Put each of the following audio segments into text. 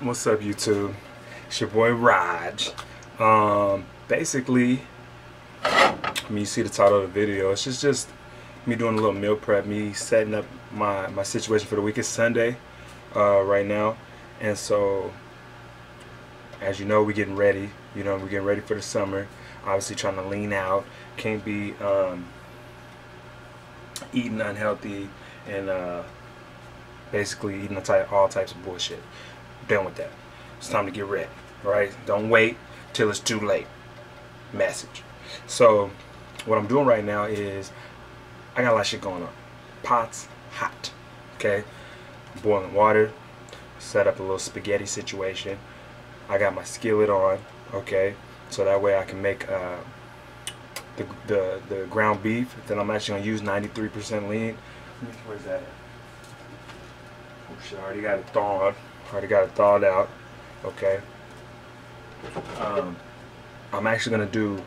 What's up, YouTube? It's your boy Raj. Basically, you see the title of the video. It's just me doing a little meal prep, me setting up my situation for the week. It's Sunday right now, and so as you know, we're getting ready. We're getting ready for the summer. Obviously, trying to lean out. Can't be eating unhealthy and basically eating all types of bullshit. Done with that. It's time to get ready. Alright? Don't wait till it's too late. Message. So what I'm doing right now is I got a lot of shit going on. Pots hot. Okay? Boiling water. Set up a little spaghetti situation. I got my skillet on. Okay? So that way I can make the ground beef that I'm actually gonna use 93% lean. Where's that at? Oh shit, I already got it thawed. Already got it thawed out. Okay. I'm actually gonna do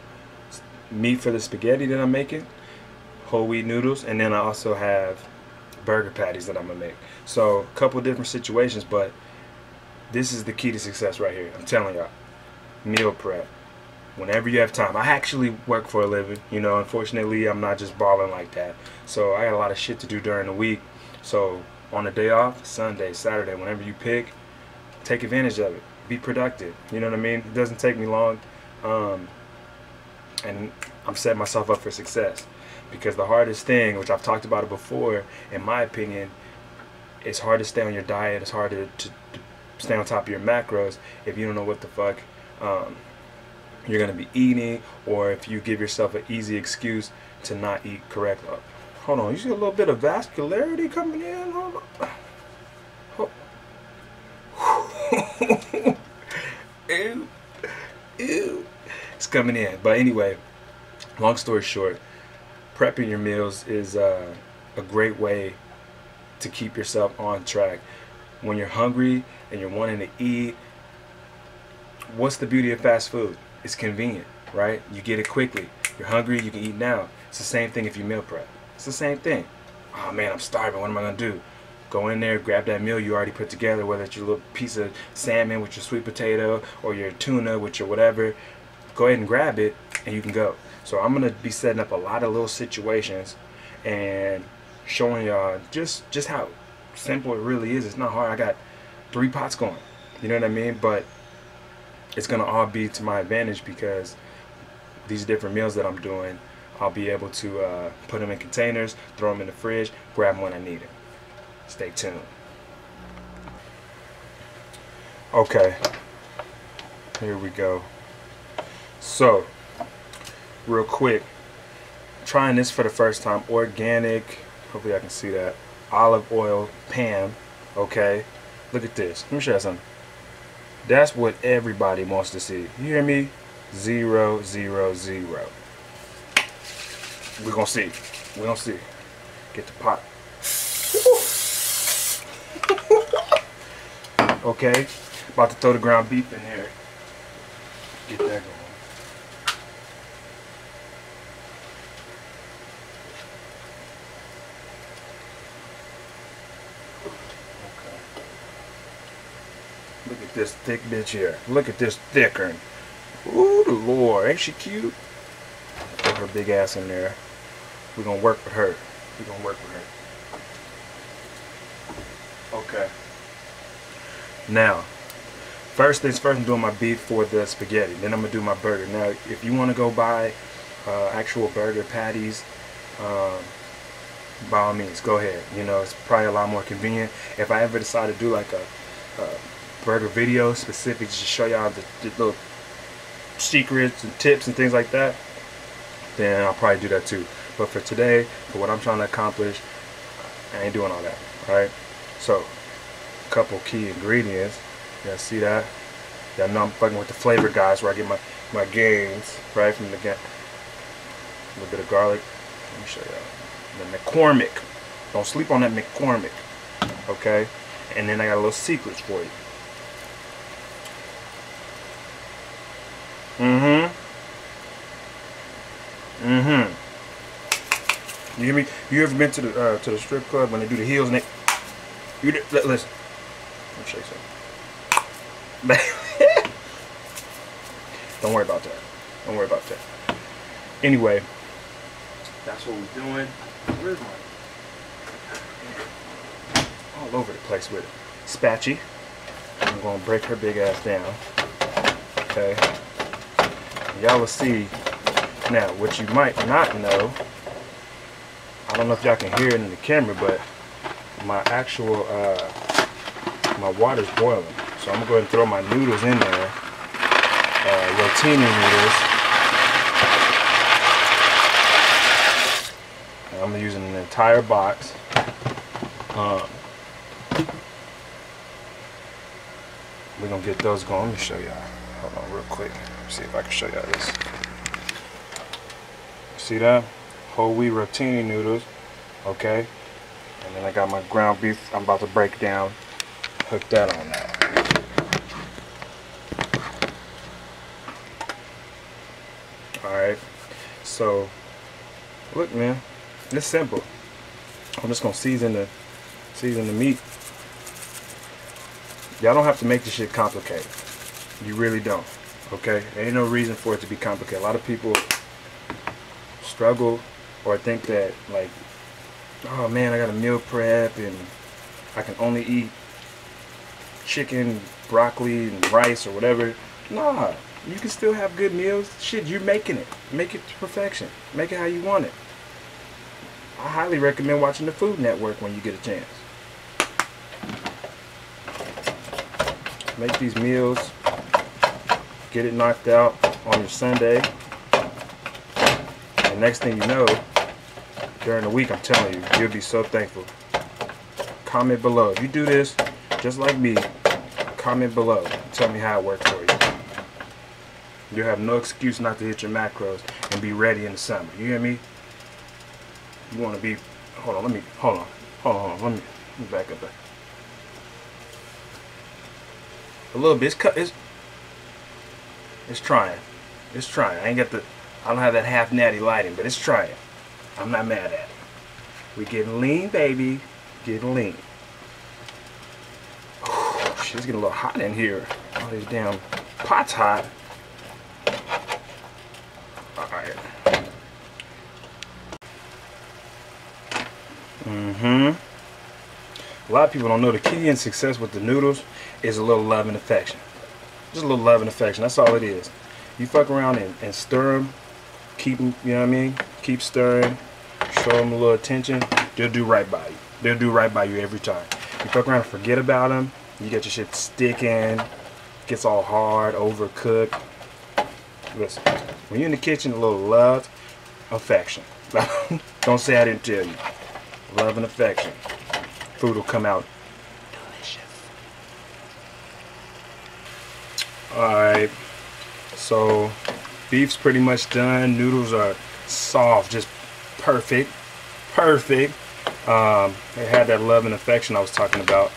meat for the spaghetti that I'm making, whole wheat noodles, and then I also have burger patties that I'm gonna make. So a couple different situations, but this is the key to success right here. I'm telling y'all. Meal prep. Whenever you have time. I actually work for a living. Unfortunately, I'm not just balling like that. So I got a lot of shit to do during the week. So on the day off, Sunday, Saturday, whenever you pick, take advantage of it. Be productive. You know what I mean? It doesn't take me long. And I'm setting myself up for success. Because the hardest thing, which I've talked about it before, in my opinion, it's hard to stay on your diet. It's hard to stay on top of your macros if you don't know what the fuck you're going to be eating, or if you give yourself an easy excuse to not eat correctly. Hold on, you see a little bit of vascularity coming in? Hold on. Ew. Ew. It's coming in. But anyway, long story short, prepping your meals is a great way to keep yourself on track. When you're hungry and you're wanting to eat, what's the beauty of fast food? It's convenient, right? You get it quickly. You're hungry, you can eat now. It's the same thing if you meal prep. It's the same thing. Oh man, I'm starving. What am I gonna do? Go in there, grab that meal you already put together, whether it's your little piece of salmon with your sweet potato or your tuna with your whatever. Go ahead and grab it and you can go. So I'm gonna be setting up a lot of little situations and showing y'all just how simple it really is. It's not hard. I got 3 pots going. You know what I mean? But it's gonna all be to my advantage because these different meals that I'm doing, I'll be able to put them in containers, throw them in the fridge, grab them when I need it. Stay tuned. Okay, here we go. So, real quick, trying this for the first time, organic, hopefully I can see that, olive oil pan, okay? Look at this, let me show you something. That's what everybody wants to see. You hear me? 0, 0, 0. We're gonna see. We're gonna see. Get the pot. Okay, about to throw the ground beef in here. Get that going. Okay. Look at this thick bitch here. Look at this thicker. Ooh, the Lord, ain't she cute? Put her big ass in there. We're gonna work with her. We're gonna work with her. Okay. Now, first things first, I'm doing my beef for the spaghetti. Then I'm gonna do my burger. Now, if you want to go buy actual burger patties, by all means, go ahead. It's probably a lot more convenient. If I ever decide to do like a burger video specific to show y'all the little secrets and tips and things like that, then I'll probably do that too. But for today, for what I'm trying to accomplish, I ain't doing all that. Alright? So, a couple key ingredients. Y'all see that? Y'all know I'm fucking with the flavor guys where I get my gains, right? From the a little bit of garlic. Let me show y'all. The McCormick. Don't sleep on that McCormick. Okay? And then I got a little secrets for you. You hear me? You ever been to the strip club when they do the heels and they? Listen. Let me show you something. Don't worry about that. Don't worry about that. Anyway, that's what we're doing. Where's my? All over the place with it. Spatchy. I'm gonna break her big ass down. Okay. Y'all will see. Now, what you might not know, I don't know if y'all can hear it in the camera, but my actual my water's boiling. So I'm gonna go ahead and throw my noodles in there. Rotini noodles. And I'm using an entire box. We're gonna get those going. Let me show y'all. Hold on real quick. See if I can show y'all this. See that? Whole wheat rotini noodles. Okay. And then I got my ground beef I'm about to break down. Hook that on now. Alright. So look, man. It's simple. I'm just gonna season the meat. Y'all don't have to make this shit complicated. You really don't. Okay? There ain't no reason for it to be complicated. A lot of people struggle or think that, like, oh man, I got a meal prep and I can only eat chicken, broccoli, and rice or whatever. Nah, you can still have good meals. Shit, you're making it. Make it to perfection. Make it how you want it. I highly recommend watching the Food Network when you get a chance. Make these meals. Get it knocked out on your Sunday. And next thing you know, during the week, I'm telling you, you'll be so thankful. Comment below. If you do this, just like me, comment below. Tell me how it works for you. You'll have no excuse not to hit your macros and be ready in the summer. You hear me? You want to be... Hold on, let me back up there. A little bit. It's trying. It's trying. I don't have that half natty lighting, but it's trying. I'm not mad at it. We getting lean, baby. Getting lean. Shit, it's getting a little hot in here. All these damn pots hot. Alright. A lot of people don't know the key in success with the noodles is a little love and affection. Just a little love and affection. That's all it is. You fuck around and stir them. Keep them, you know what I mean? Keep stirring. Show them a little attention. They'll do right by you. They'll do right by you every time. You fuck around and forget about them. You get your shit sticking. Gets all hard, overcooked. Listen, when you're in the kitchen, a little love, affection. Don't say I didn't tell you. Love and affection. Food will come out delicious. Alright, so beef's pretty much done. Noodles are soft, just perfect. Perfect. They had that love and affection I was talking about.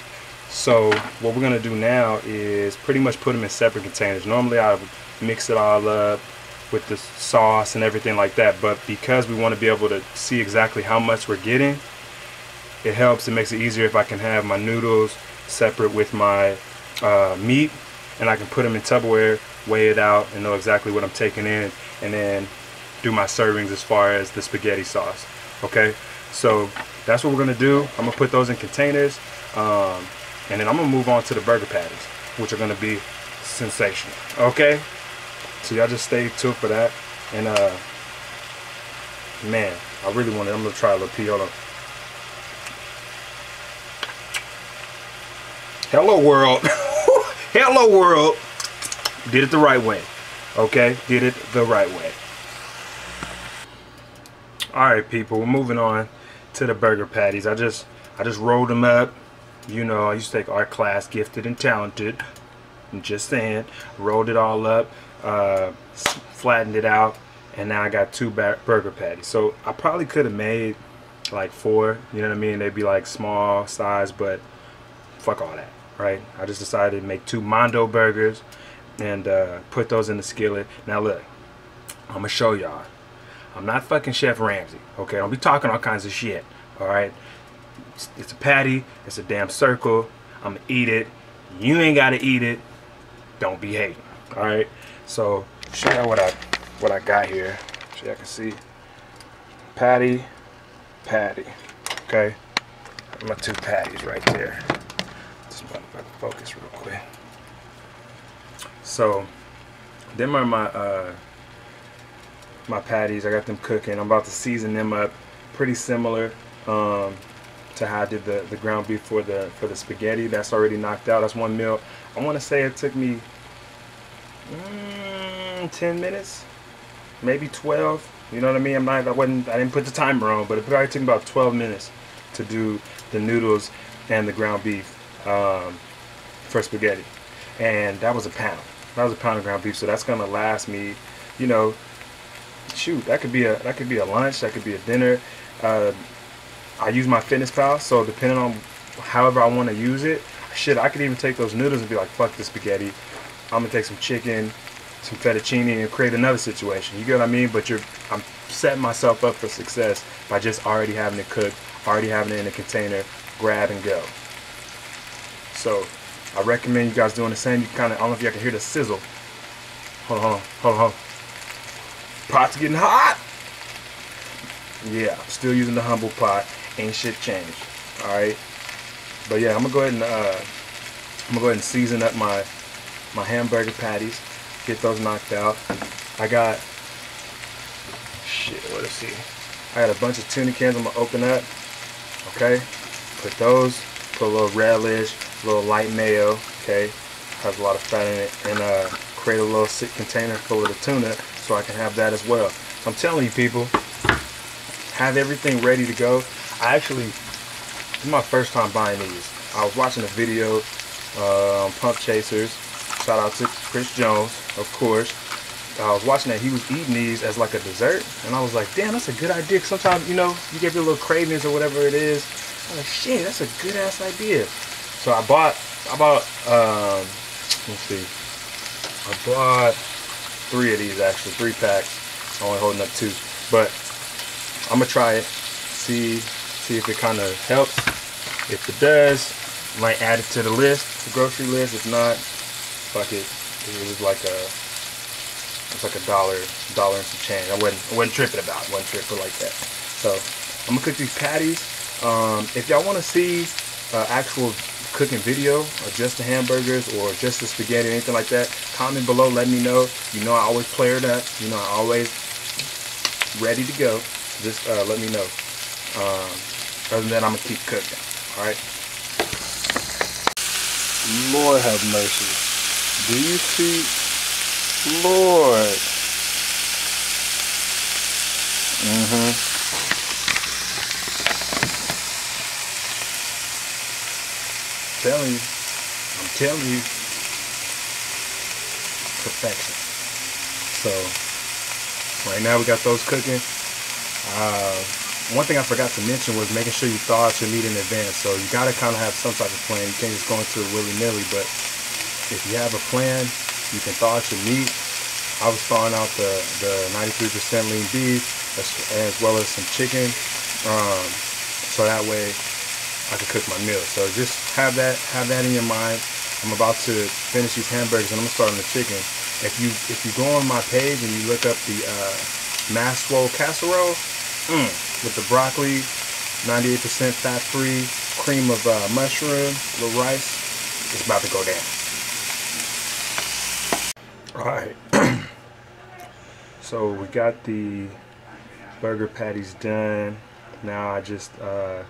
So what we're gonna do now is pretty much put them in separate containers. Normally I would mix it all up with the sauce and everything like that, but because we want to be able to see exactly how much we're getting, it helps. It makes it easier if I can have my noodles separate with my meat, and I can put them in Tupperware, weigh it out, and know exactly what I'm taking in, and then do my servings as far as the spaghetti sauce. Okay, so that's what we're gonna do. I'm gonna put those in containers, and then I'm gonna move on to the burger patties, which are gonna be sensational. Okay, so y'all just stay tuned for that. And man, I really want to. I'm gonna try a little pee. Hold on. Hello world. Hello world. Did it the right way. Okay, did it the right way. Alright people, we're moving on to the burger patties. I just rolled them up. You know, I used to take art class, gifted and talented. I'm just saying. Rolled it all up, flattened it out, and now I got 2 burger patties. So I probably could have made like 4, you know what I mean? They'd be like small size, but fuck all that, right? I just decided to make 2 Mondo burgers and put those in the skillet. Now look, I'm gonna show y'all. I'm not fucking Chef Ramsay. Okay, don't be talking all kinds of shit. All right, it's a patty. It's a damn circle. I'm gonna eat it. You ain't gotta eat it. Don't be hating. All right. So show you what I got here. So y'all can see patty. Okay. My 2 patties right there. Just focus real quick. So them are my patties. I got them cooking. I'm about to season them up. Pretty similar to how I did the ground beef for the spaghetti. That's already knocked out. That's 1 meal. I want to say it took me 10 minutes, maybe 12. You know what I mean? I didn't put the timer on, but it probably took me about 12 minutes to do the noodles and the ground beef for spaghetti. And that was a pound. That was a pound of ground beef. So that's gonna last me, you know, shoot, that could be a lunch, that could be a dinner. I use my Fitness Pal, so depending on however I want to use it, shit, I could even take those noodles and be like, fuck the spaghetti. I'm gonna take some chicken, some fettuccine, and create another situation. You get what I mean? But I'm setting myself up for success by just already having it cooked, already having it in a container, grab and go. So I recommend you guys doing the same. You kind of, I don't know if y'all can hear the sizzle. Hold on. Pot's getting hot. Yeah, I'm still using the humble pot. Ain't shit changed. All right. But yeah, I'm gonna go ahead and season up my hamburger patties. Get those knocked out. I got let's see. I got a bunch of tuna cans I'm gonna open up. Okay. Put a little relish, a little light mayo. Okay. Has a lot of fat in it, and create a little container full of the tuna so I can have that as well. So I'm telling you, people, have everything ready to go. This is my first time buying these. I was watching a video on Pump Chasers. Shout out to Chris Jones, of course. I was watching that. He was eating these as like a dessert, and I was like, damn, that's a good idea. Sometimes, you know, you get your little cravings or whatever it is. I'm like, shit, that's a good ass idea. So I bought let's see, I bought 3 of these, actually 3 packs. I'm only holding up 2, but I'm gonna try it, see if it kind of helps. If it does, might add it to the list, the grocery list. If not, fuck it. It was like a dollar and some change. I wasn't tripping about it. Wasn't tripping like that. So I'm gonna cook these patties. If y'all want to see actual cooking video of just the hamburgers or just the spaghetti or anything like that, comment below. Let me know. You know I always play it up. You know I always ready to go. Just let me know. Other than that, I'm gonna keep cooking. All right. Lord have mercy. Do you see? Lord. I'm telling you, perfection. So right now we got those cooking. One thing I forgot to mention was making sure you thaw out your meat in advance. So you gotta kind of have some type of plan. You can't just go into it willy-nilly. But if you have a plan, you can thaw out your meat. I was thawing out the 93% lean beef as well as some chicken, so that way I can cook my meal. So just have that in your mind. I'm about to finish these hamburgers and I'm gonna start on the chicken. If you go on my page and you look up the mass swole casserole with the broccoli, 98% fat-free, cream of mushroom, little rice, it's about to go down. Alright, so we got the burger patties done. Now I just, I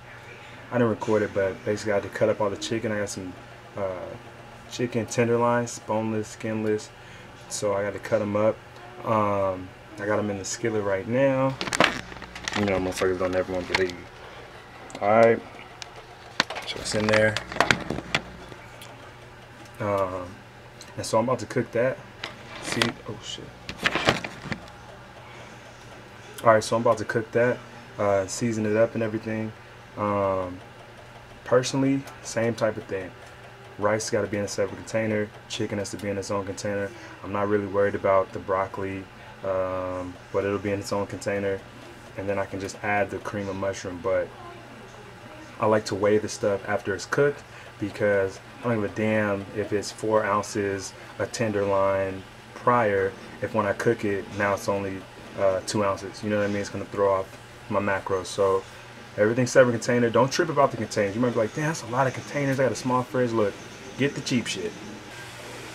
didn't record it, but basically I had to cut up all the chicken. I got some chicken tenderloins, boneless, skinless, so I got to cut them up. I got them in the skillet right now. You know, motherfuckers don't ever want to believe. Alright, so it's in there. And so I'm about to cook that. See, oh shit. Alright, so I'm about to cook that, season it up and everything. Personally, same type of thing. Rice got to be in a separate container. Chicken has to be in its own container. I'm not really worried about the broccoli, but it'll be in its own container, and then I can just add the cream of mushroom. But I like to weigh the stuff after it's cooked, because I don't give a damn if it's 4 ounces a tenderloin prior, if when I cook it now it's only 2 ounces. You know what I mean? It's gonna throw off my macros. So everything's separate container. Don't trip about the containers. You might be like, damn, that's a lot of containers. I got a small fridge. Look, get the cheap shit.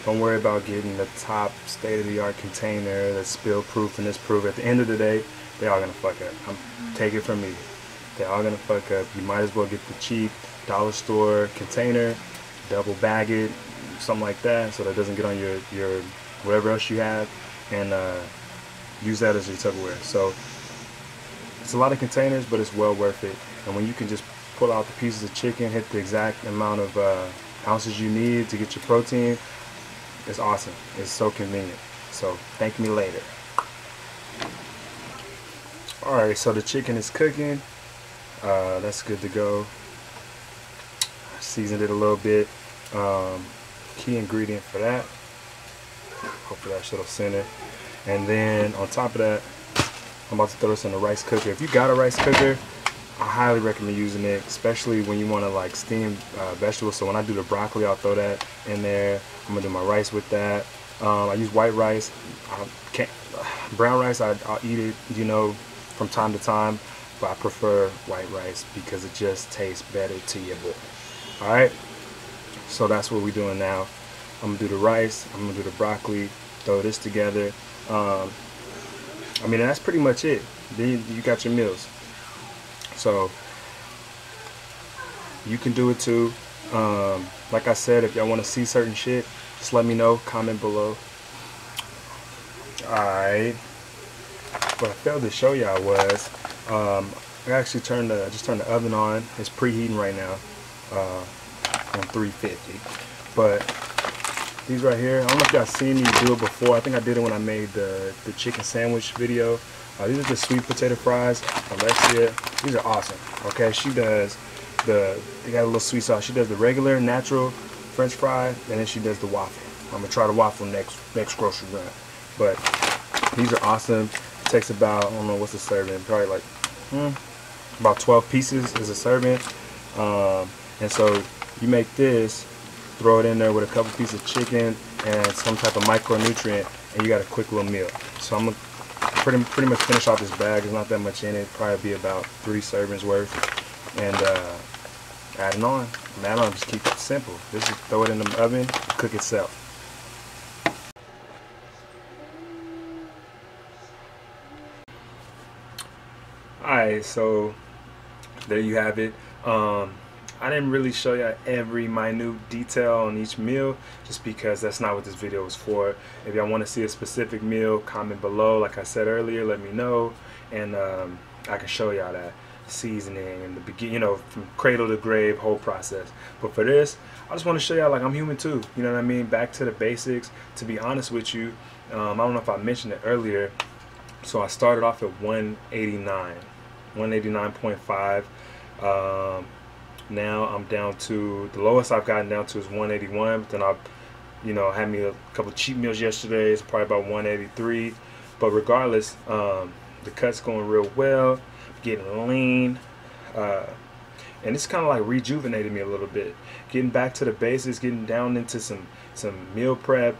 Don't worry about getting the top state-of-the-art container that's spill-proof and this proof. At the end of the day, they all gonna fuck up. Take it from me. They all gonna fuck up. You might as well get the cheap dollar store container, double bag it, something like that, so that it doesn't get on your whatever else you have, and use that as your Tupperware. So it's a lot of containers, but it's well worth it. And when you can just pull out the pieces of chicken, hit the exact amount of ounces you need to get your protein, it's awesome. It's so convenient. So thank me later. Alright, so the chicken is cooking. That's good to go. Seasoned it a little bit. Key ingredient for that. Hopefully that shit'll center. And then on top of that, I'm about to throw this in the rice cooker. If you got a rice cooker, I highly recommend using it, especially when you want to like steam vegetables. So when I do the broccoli, I'll throw that in there. I'm gonna do my rice with that. I use white rice. Brown rice, I'll eat it, you know, from time to time, but I prefer white rice because it just tastes better to your boy. All right, so that's what we're doing now. I'm gonna do the rice. I'm gonna do the broccoli. Throw this together. I mean, that's pretty much it. Then you got your meals. So you can do it too. Like I said, if y'all want to see certain shit, just let me know. Comment below. Alright. What I failed to show y'all was I actually just turned the oven on. It's preheating right now on 350. But these right here, I don't know if y'all seen me do it before. I think I did it when I made the chicken sandwich video. These are the sweet potato fries, Alexia. These are awesome. Okay, she does they got a little sweet sauce. She does the regular, natural French fry, and then she does the waffle. I'm gonna try the waffle next grocery run. But these are awesome. It takes about, I don't know what's the serving, probably like about 12 pieces is a serving. And so you make this, throw it in there with a couple pieces of chicken and some type of micronutrient, and you got a quick little meal. So I'm gonna pretty much finish off this bag. There's not that much in it. Probably be about 3 servings worth. And adding on, just keep it simple. Just throw it in the oven, cook itself. Alright, so there you have it. I didn't really show you every minute detail on each meal, just because that's not what this video was for. If y'all want to see a specific meal, comment below. Like I said earlier, let me know, and I can show y'all that seasoning and the beginning, you know, from cradle to grave, whole process. But for this, I just want to show y'all like I'm human too. You know what I mean? Back to the basics. To be honest with you, I don't know if I mentioned it earlier. So I started off at 189, 189.5. Now I'm down to, the lowest I've gotten down to is 181. But then I, you know, had me a couple cheat meals yesterday. It's probably about 183. But regardless, the cut's going real well. Getting lean, and it's kind of like rejuvenated me a little bit. Getting back to the basics, getting down into some meal prep.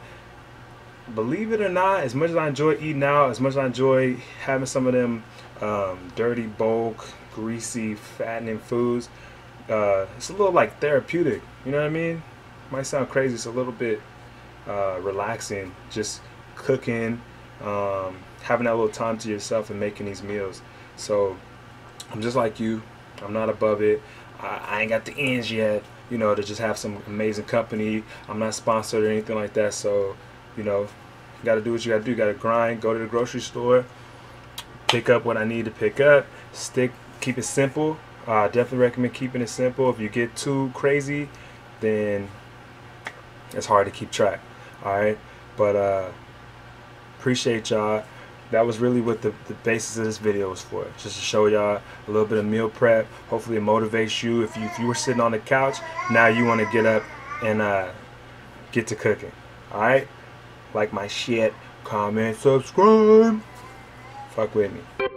Believe it or not, as much as I enjoy eating out, as much as I enjoy having some of them dirty, bulk, greasy, fattening foods, it's a little like therapeutic. You know what I mean? Might sound crazy. It's a little bit relaxing, just cooking, having that little time to yourself and making these meals. So I'm just like you. I'm not above it. I ain't got the ends yet, you know, to just have some amazing company. I'm not sponsored or anything like that. So, you know, you got to do what you got to do. You got to grind, go to the grocery store, pick up what I need to pick up, keep it simple. Definitely recommend keeping it simple. If you get too crazy, then it's hard to keep track. All right. But appreciate y'all. That was really what the basis of this video was for. Just to show y'all a little bit of meal prep. Hopefully it motivates you. If you were sitting on the couch, now you want to get up and get to cooking. Alright? Like my shit. comment, subscribe. Fuck with me.